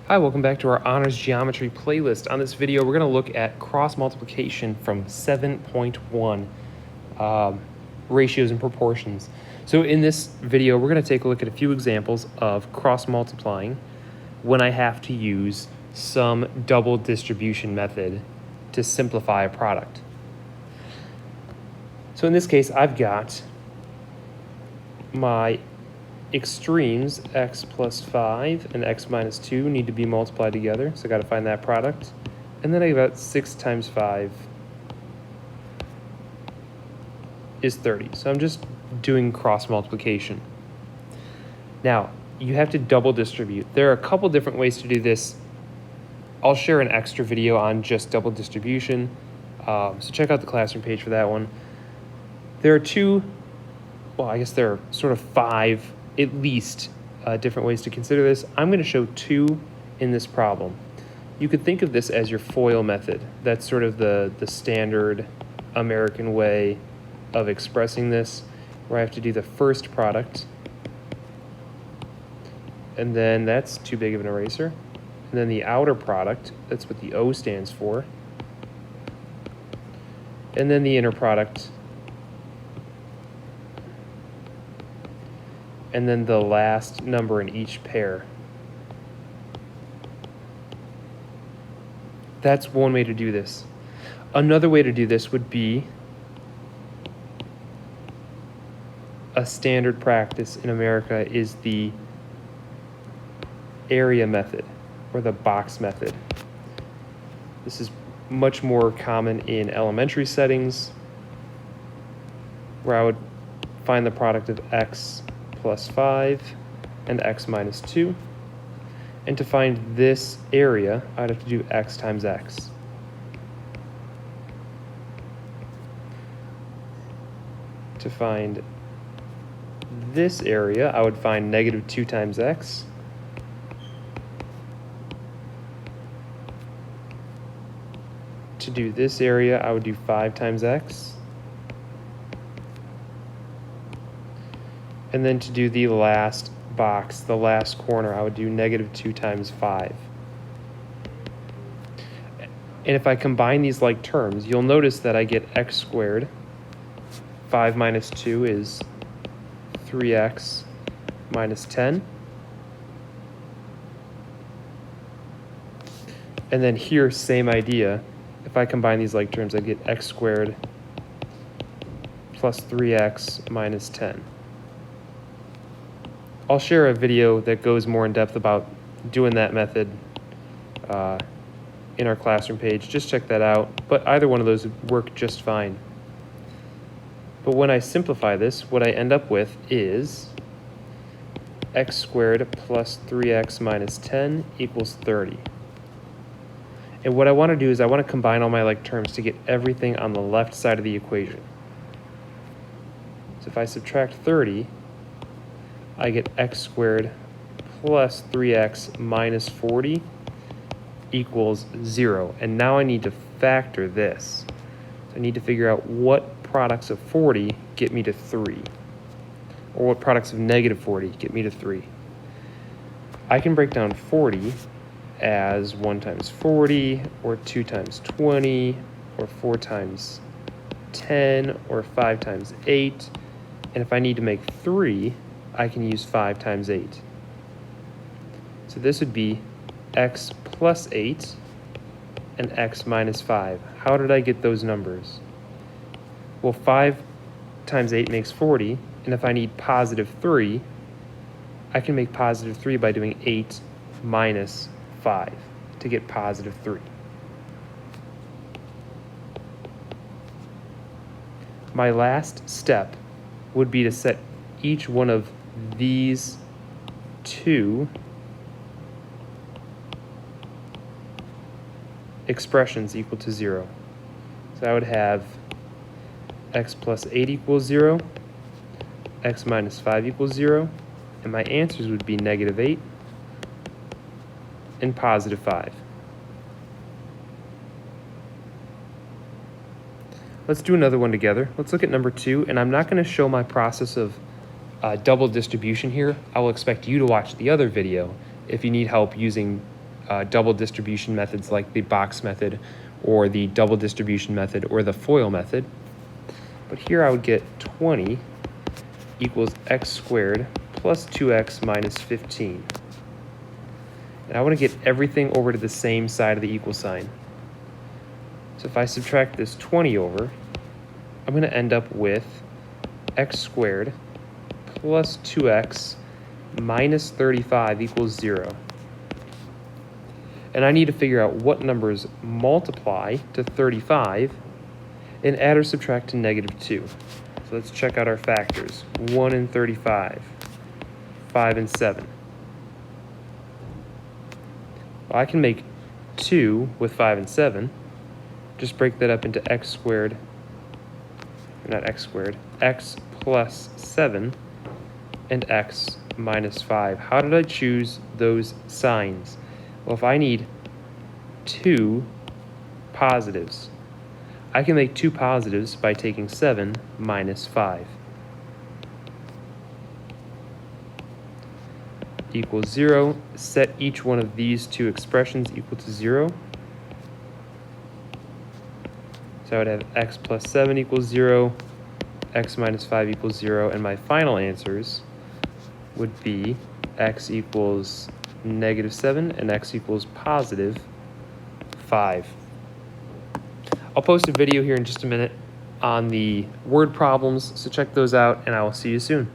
Hi, welcome back to our Honors Geometry playlist. On this video, we're going to look at cross multiplication from 7.1, ratios and proportions. So in this video, we're going to take a look at a few examples of cross multiplying when I have to use some double distribution method to simplify a product. So in this case, I've got my extremes, x plus 5 and x minus 2 need to be multiplied together, so I got to find that product. And then I got 6 times 5 is 30. So I'm just doing cross multiplication. Now, you have to double distribute. There are a couple different ways to do this. I'll share an extra video on just double distribution, so check out the classroom page for that one. There are I guess there are sort of 5 at least different ways to consider this. I'm going to show 2 in this problem. You could think of this as your FOIL method. That's sort of the standard American way of expressing this, where I have to do the first product, and then that's too big of an eraser, and then the outer product, that's what the O stands for, and then the inner product, and then the last number in each pair. That's one way to do this. Another way to do this would be a standard practice in America is the area method or the box method. This is much more common in elementary settings, where I would find the product of x plus 5 and x minus 2. And to find this area, I'd have to do x times x. To find this area, I would find negative 2 times x. To do this area, I would do 5 times x. And then to do the last box, the last corner, I would do negative 2 times 5. And if I combine these like terms, you'll notice that I get x squared. 5 minus 2 is 3x minus 10. And then here, same idea. If I combine these like terms, I get x squared plus 3x minus 10. I'll share a video that goes more in depth about doing that method in our classroom page. Just check that out. But either one of those would work just fine. But when I simplify this, what I end up with is x squared plus 3x minus 10 equals 30. And what I want to do is I want to combine all my like terms to get everything on the left side of the equation. So if I subtract 30, I get x squared plus 3x minus 40 equals 0. And now I need to factor this. So I need to figure out what products of 40 get me to 3. Or what products of negative 40 get me to 3. I can break down 40 as 1 times 40, or 2 times 20, or 4 times 10, or 5 times 8. And if I need to make 3, I can use 5 times 8. So this would be x plus 8 and x minus 5. How did I get those numbers? Well, 5 times 8 makes 40, and if I need positive 3, I can make positive 3 by doing 8 minus 5 to get positive 3. My last step would be to set each one of these 2 expressions equal to 0. So I would have x plus 8 equals 0, x minus 5 equals 0, and my answers would be negative 8 and positive 5. Let's do another one together. Let's look at number 2, and I'm not going to show my process of double distribution here. I will expect you to watch the other video if you need help using double distribution methods like the box method or the double distribution method or the FOIL method. But here I would get 20 equals x squared plus 2x minus 15. And I want to get everything over to the same side of the equal sign. So if I subtract this 20 over, I'm going to end up with x squared plus 2x minus 35 equals 0. And I need to figure out what numbers multiply to 35 and add or subtract to negative 2. So let's check out our factors. 1 and 35, 5 and 7. Well, I can make 2 with 5 and 7. Just break that up into x squared, or not x squared, x plus 7 and x minus 5. How did I choose those signs? Well, if I need 2 positives, I can make 2 positives by taking 7 minus 5. Equals 0. Set each one of these two expressions equal to 0. So I would have x plus 7 equals 0, x minus 5 equals 0, and my final answers would be x equals negative 7 and x equals positive 5. I'll post a video here in just a minute on the word problems, so check those out, and I will see you soon.